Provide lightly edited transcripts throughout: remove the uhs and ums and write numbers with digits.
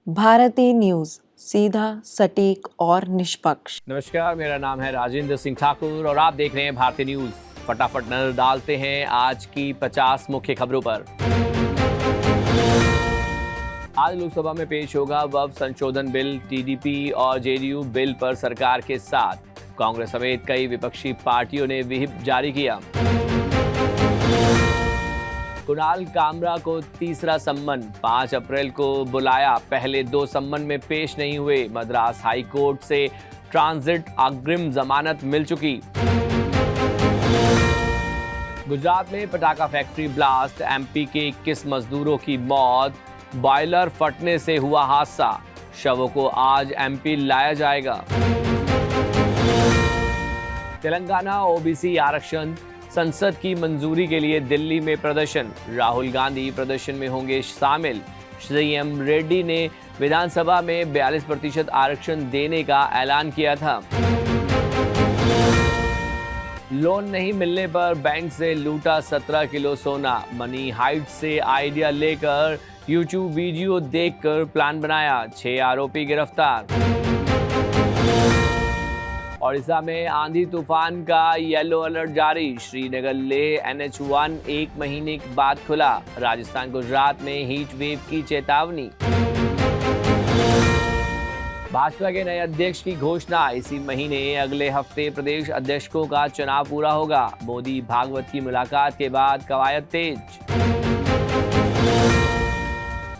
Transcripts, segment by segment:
Bharti news, सीधा, सटीक और निष्पक्ष। नमस्कार, मेरा नाम है राजेंद्र सिंह ठाकुर और आप देख रहे हैं भारतीय न्यूज। फटाफट नजर डालते हैं आज की 50 मुख्य खबरों पर। आज लोकसभा में पेश होगा वक्फ संशोधन बिल। टीडीपी और जेडीयू बिल पर सरकार के साथ। कांग्रेस समेत कई विपक्षी पार्टियों ने व्हिप जारी किया। कुणाल कामरा को तीसरा सम्मन, 5 अप्रैल को बुलाया, पहले 2 सम्मन में पेश नहीं हुए। मद्रास हाई कोर्ट से ट्रांजिट अग्रिम जमानत मिल चुकी। गुजरात में पटाखा फैक्ट्री ब्लास्ट, एमपी के 21 मजदूरों की मौत। बॉयलर फटने से हुआ हादसा, शवों को आज एमपी लाया जाएगा। तेलंगाना ओबीसी आरक्षण, संसद की मंजूरी के लिए दिल्ली में प्रदर्शन। राहुल गांधी प्रदर्शन में होंगे शामिल। सीएम रेड्डी ने विधानसभा में 42% आरक्षण देने का ऐलान किया था। लोन नहीं मिलने पर बैंक से लूटा 17 किलो सोना। मनी हाइट से आइडिया लेकर यूट्यूब वीडियो देखकर प्लान बनाया, 6 आरोपी गिरफ्तार। ओडिशा में आंधी तूफान का येलो अलर्ट जारी। श्रीनगर लेह NH1 1 महीने के बाद खुला। राजस्थान गुजरात में हीट वेव की चेतावनी। भाजपा के नए अध्यक्ष की घोषणा, इसी महीने अगले हफ्ते प्रदेश अध्यक्षों का चुनाव पूरा होगा। मोदी भागवत की मुलाकात के बाद कवायद तेज।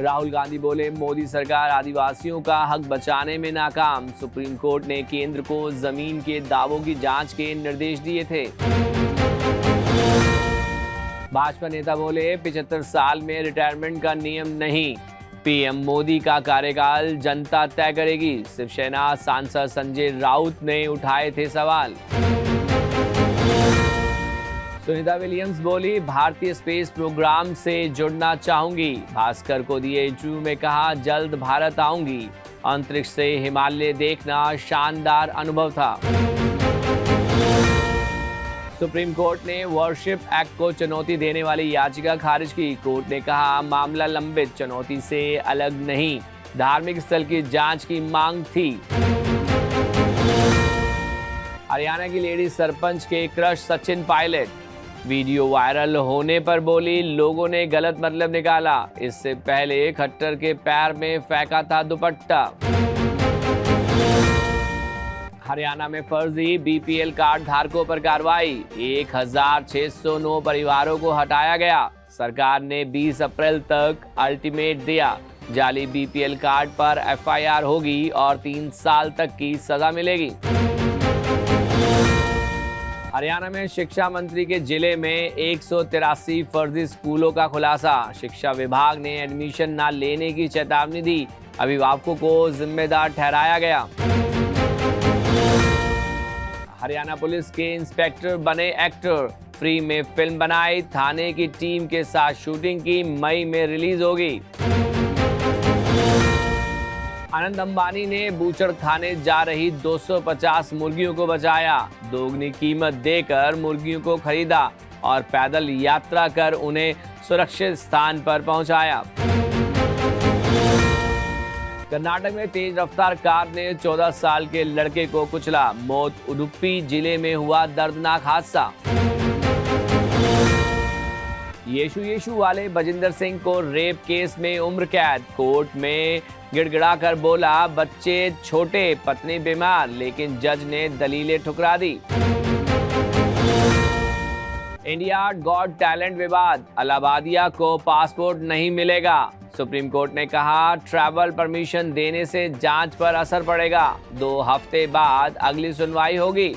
राहुल गांधी बोले, मोदी सरकार आदिवासियों का हक बचाने में नाकाम। सुप्रीम कोर्ट ने केंद्र को जमीन के दावों की जांच के निर्देश दिए थे। भाजपा नेता बोले, 75 साल में रिटायरमेंट का नियम नहीं। पीएम मोदी का कार्यकाल जनता तय करेगी। शिवसेना सांसद संजय राउत ने उठाए थे सवाल। सुनीता विलियम्स बोली, भारतीय स्पेस प्रोग्राम से जुड़ना चाहूंगी। भास्कर को दिए इंटरव्यू में कहा, जल्द भारत आऊंगी। अंतरिक्ष से हिमालय देखना शानदार अनुभव था। सुप्रीम कोर्ट ने वर्शिप एक्ट को चुनौती देने वाली याचिका खारिज की। कोर्ट ने कहा, मामला लंबित, चुनौती से अलग नहीं। धार्मिक स्थल की जांच की मांग थी। हरियाणा की लेडी सरपंच के crush Sachin Pilot, video viral होने पर बोली, लोगों ने गलत मतलब निकाला। इससे पहले खट्टर के पैर में फेंका था दुपट्टा। हरियाणा में फर्जी बीपीएल कार्ड धारकों पर कार्रवाई, 1609 परिवारों को हटाया गया। सरकार ने 20 अप्रैल तक अल्टीमेट दिया। जाली बीपीएल कार्ड पर एफआईआर होगी और 3 साल तक की सजा मिलेगी। हरियाणा में शिक्षा मंत्री के जिले में 183 फर्जी स्कूलों का खुलासा। शिक्षा विभाग ने एडमिशन न लेने की चेतावनी दी। अभिभावकों को जिम्मेदार ठहराया गया। हरियाणा पुलिस के इंस्पेक्टर बने एक्टर, फ्री में फिल्म बनाई। थाने की टीम के साथ शूटिंग की, मई में रिलीज होगी। अनंत अंबानी ने बूचड़ खाने जा रही 250 मुर्गियों को बचाया। दोगुनी कीमत देकर मुर्गियों को खरीदा और पैदल यात्रा कर उन्हें सुरक्षित स्थान पर पहुंचाया। कर्नाटक में तेज रफ्तार कार ने 14 साल के लड़के को कुचला। मौत। उडुपी जिले में हुआ दर्दनाक हादसा। यीशु वाले बजिंदर सिंह को रेप केस में उम्र कैद। कोर्ट में गिड़गिड़ाकर बोला, बच्चे छोटे, पत्नी बीमार, लेकिन जज ने दलीलें ठुकरा दी। इंडिया गॉट टैलेंट विवाद, अलाहाबादिया को पासपोर्ट नहीं मिलेगा। सुप्रीम कोर्ट ने कहा, ट्रैवल परमिशन देने से जांच पर असर पड़ेगा। 2 हफ्ते बाद अगली सुनवाई होगी।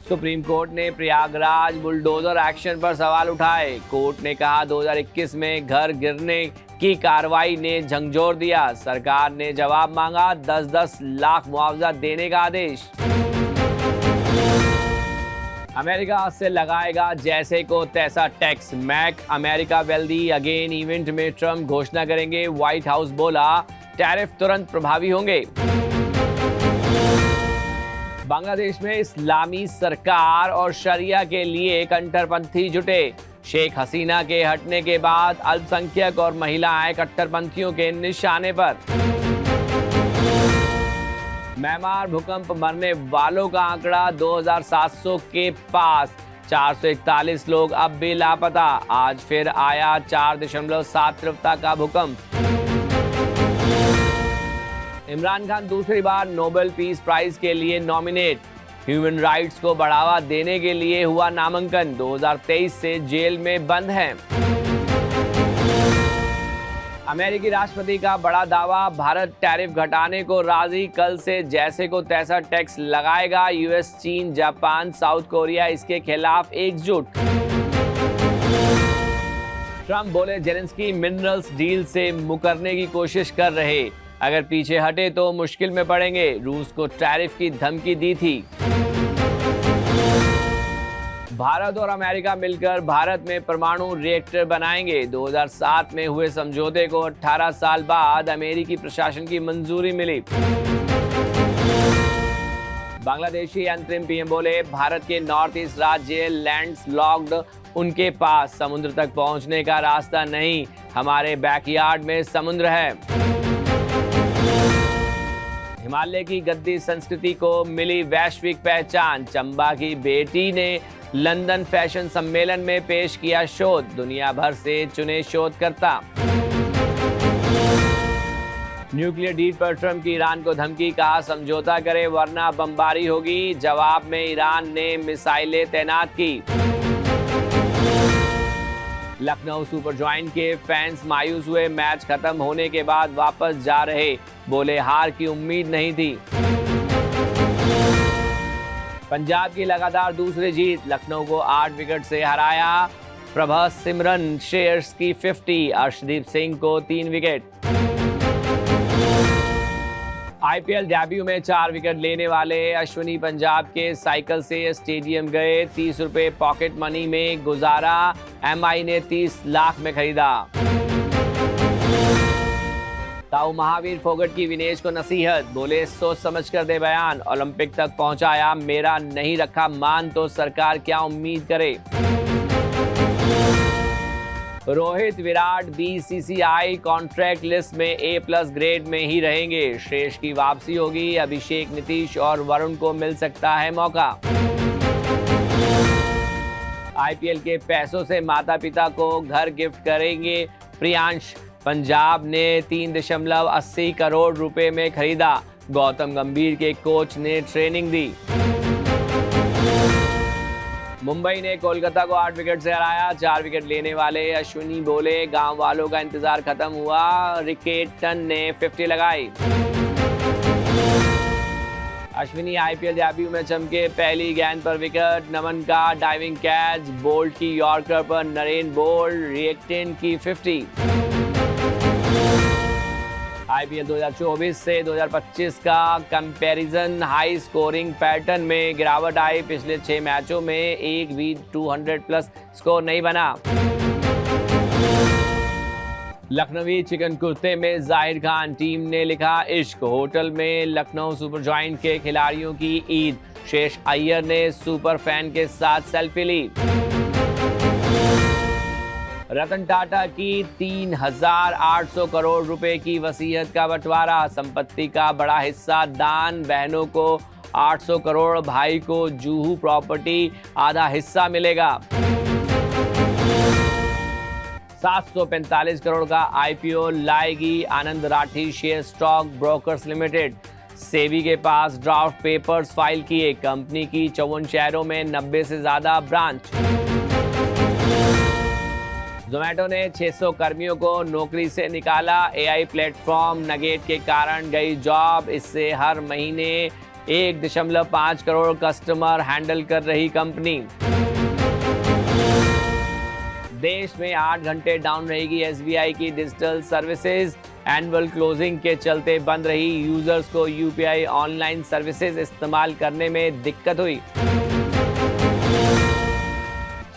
सुप्रीम कोर्ट ने प्रयागराज बुलडोजर एक्शन पर सवाल उठाए। कोर्ट ने कहा, 2021 में घर गिरने की कार्रवाई ने झंझोर दिया। सरकार ने जवाब मांगा, 10-10 लाख मुआवजा देने का आदेश। अमेरिका से लगाएगा जैसे को तैसा tax. Make America wealthy again event में ट्रंप घोषणा करेंगे। व्हाइट हाउस बोला, टैरिफ तुरंत प्रभावी होंगे। बांग्लादेश में इस्लामी सरकार और शरिया के लिए कट्टरपंथी जुटे। शेख हसीना के हटने के बाद अल्पसंख्यक और महिलाएं कट्टरपंथियों के निशाने पर। म्यांमार भूकंप मरने वालों का आंकड़ा 2700 के पास, 441 लोग अब भी लापता। आज फिर आया 4.7 तीव्रता का भूकंप। इमरान खान दूसरी बार नोबेल पीस प्राइज के लिए नॉमिनेट। ह्यूमन राइट्स को बढ़ावा देने के लिए हुआ नामांकन। 2023 से जेल में बंद हैं। अमेरिकी राष्ट्रपति का बड़ा दावा, भारत टैरिफ घटाने को राजी, कल से जैसे को तैसा टैक्स लगाएगा। यूएस, चीन, जापान, साउथ कोरिया इसके खिलाफ एकजुट। ट्रंप बोले जेलेंस्की मिनरल्स डील से मुकरने की कोशिश कर रहे, अगर पीछे हटे तो मुश्किल में पड़ेंगे। रूस को टैरिफ की धमकी दी थी। भारत और अमेरिका मिलकर भारत में परमाणु रिएक्टर बनाएंगे। 2007 में हुए समझौते को 18 साल बाद अमेरिकी प्रशासन की मंजूरी मिली। बांग्लादेशी अंतरिम पीएम बोले भारत के नॉर्थ ईस्ट राज्य लैंडलॉक्ड, उनके पास समुद्र तक पहुंचने का रास्ता नहीं, हमारे बैकयार्ड में समुद्र है। हिमालय की गद्दी संस्कृति को मिली वैश्विक पहचान। चंबा की बेटी ने लंदन फैशन सम्मेलन में पेश किया शोध, दुनिया भर से चुने शोधकर्ता। न्यूक्लियर डील पर ट्रंप की ईरान को धमकी, कहा समझौता करे वरना बमबारी होगी। जवाब में ईरान ने मिसाइलें तैनात की। लखनऊ सुपर जॉयंट के फैंस मायूस हुए, मैच खत्म होने के बाद वापस जा रहे, बोले हार की उम्मीद नहीं थी। पंजाब की लगातार दूसरी जीत, लखनऊ को 8 विकेट से हराया। प्रभास सिमरन शेयर्स की 50, अर्शदीप सिंह को 3 विकेट। आईपीएल डेब्यू में 4 विकेट लेने वाले अश्विनी पंजाब के साइकिल से स्टेडियम गए, 30 रुपए पॉकेट मनी में गुजारा। एमआई ने 30 लाख में खरीदा। ताऊ महावीर फोगट की विनेश को नसीहत, बोले सोच समझ कर दे बयान, ओलंपिक तक पहुंचाया, मेरा नहीं रखा मान तो सरकार क्या उम्मीद करे। Rohit Virat BCCI contract list में A+ ग्रेड में ही रहेंगे। शेष की वापसी होगी, अभिषेक, नीतीश और वरुण को मिल सकता है मौका। आईपीएल के पैसों से माता पिता को घर गिफ्ट करेंगे प्रियांश, पंजाब ने 3.80 करोड़ रुपए में खरीदा। गौतम गंभीर के कोच ने ट्रेनिंग दी। मुंबई ने कोलकाता को 8 विकेट से हराया। 4 विकेट लेने वाले अश्विनी बोले गांव वालों का इंतजार खत्म हुआ। रिकेटन ने 50 लगाई। अश्विनी आईपीएल डेब्यू में चमके, पहली गेंद पर विकेट। नमन का डाइविंग कैच, बोल्ट की यॉर्कर पर नरेन बोल्ट, रिकेटन की 50। आईपीएल 2024 से 2025 का कंपैरिजन, हाई स्कोरिंग पैटर्न में गिरावट आई। पिछले 6 मैचों में एक भी 200+ स्कोर नहीं बना। लखनवी चिकन कुर्ते में जाहिर खान, टीम ने लिखा इश्क। होटल में लखनऊ सुपर जॉयंट के खिलाड़ियों की ईद। शेष अय्यर ने सुपर फैन के साथ सेल्फी ली। रतन टाटा की 3,800 करोड़ रुपए की वसीयत का बंटवारा। संपत्ति का बड़ा हिस्सा दान, बहनों को 800 करोड़, भाई को जूहू प्रॉपर्टी आधा हिस्सा मिलेगा। 745 करोड़ का आईपीओ लाएगी Anand Rathi Share Stock Brokers Limited. SEBI के पास ड्राफ्ट पेपर्स फाइल किए। कंपनी की 54 शहरों में 90 से ज्यादा ब्रांच। जोमेटो ने 600 कर्मियों को नौकरी से निकाला। एआई प्लेटफॉर्म नगेट के कारण गई जॉब। इससे हर महीने 1.5 करोड़ कस्टमर हैंडल कर रही कंपनी। देश में 8 घंटे डाउन रहेगी एसबीआई की डिजिटल सर्विसेज। एनुअल क्लोजिंग के चलते बंद रही। यूजर्स को यूपीआई ऑनलाइन सर्विसेज इस्तेमाल करने में दिक्कत हुई।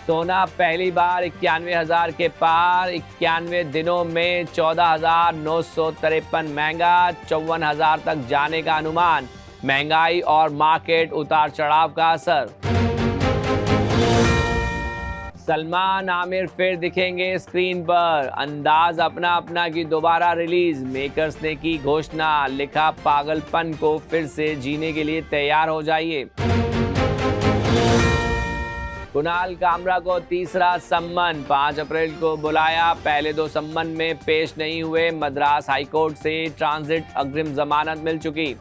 सोना पहली बार 91,000 के पार। 91 दिनों में 14,953 महंगा। 54,000 तक जाने का अनुमान। महंगाई और मार्केट उतार चढ़ाव का असर। सलमान आमिर फिर दिखेंगे स्क्रीन पर, अंदाज अपना अपना की दोबारा रिलीज, मेकर्स ने की घोषणा, लिखा पागलपन को फिर से जीने के लिए तैयार हो जाइए। कुणाल कामरा को तीसरा सम्मन, 5 अप्रैल को बुलाया, पहले 2 सम्मन में पेश नहीं हुए, मद्रास हाईकोर्ट से ट्रांजिट अग्रिम जमानत मिल चुकी।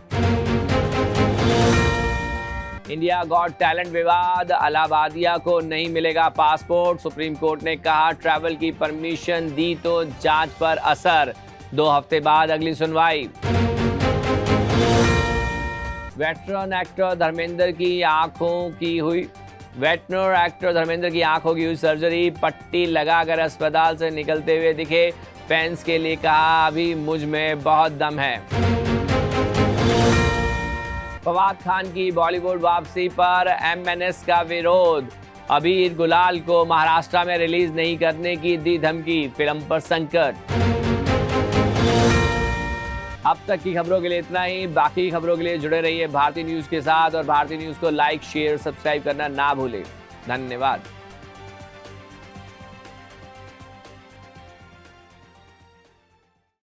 इंडिया गॉट टैलेंट विवाद, अलाहाबादिया को नहीं मिलेगा पासपोर्ट, सुप्रीम कोर्ट ने कहा ट्रैवल की परमिशन दी तो जांच पर असर, 2 हफ्ते बाद अगली सुनवाई। वेटरन एक्टर धर्मेंद्र की आंखों की हुई सर्जरी, पट्टी लगाकर अस्पताल से निकलते हुए दिखे, फैंस के लिए कहा अभी मुझ में बहुत दम है। फवाद खान की बॉलीवुड वापसी पर एमएनएस का विरोध, अबीर गुलाल को महाराष्ट्र में रिलीज नहीं करने की दी धमकी, फिल्म पर संकट। अब तक की खबरों के लिए इतना ही, बाकी खबरों के लिए जुड़े रहिए भारतीय न्यूज के साथ और भारतीय न्यूज को लाइक शेयर सब्सक्राइब करना ना भूलें। धन्यवाद।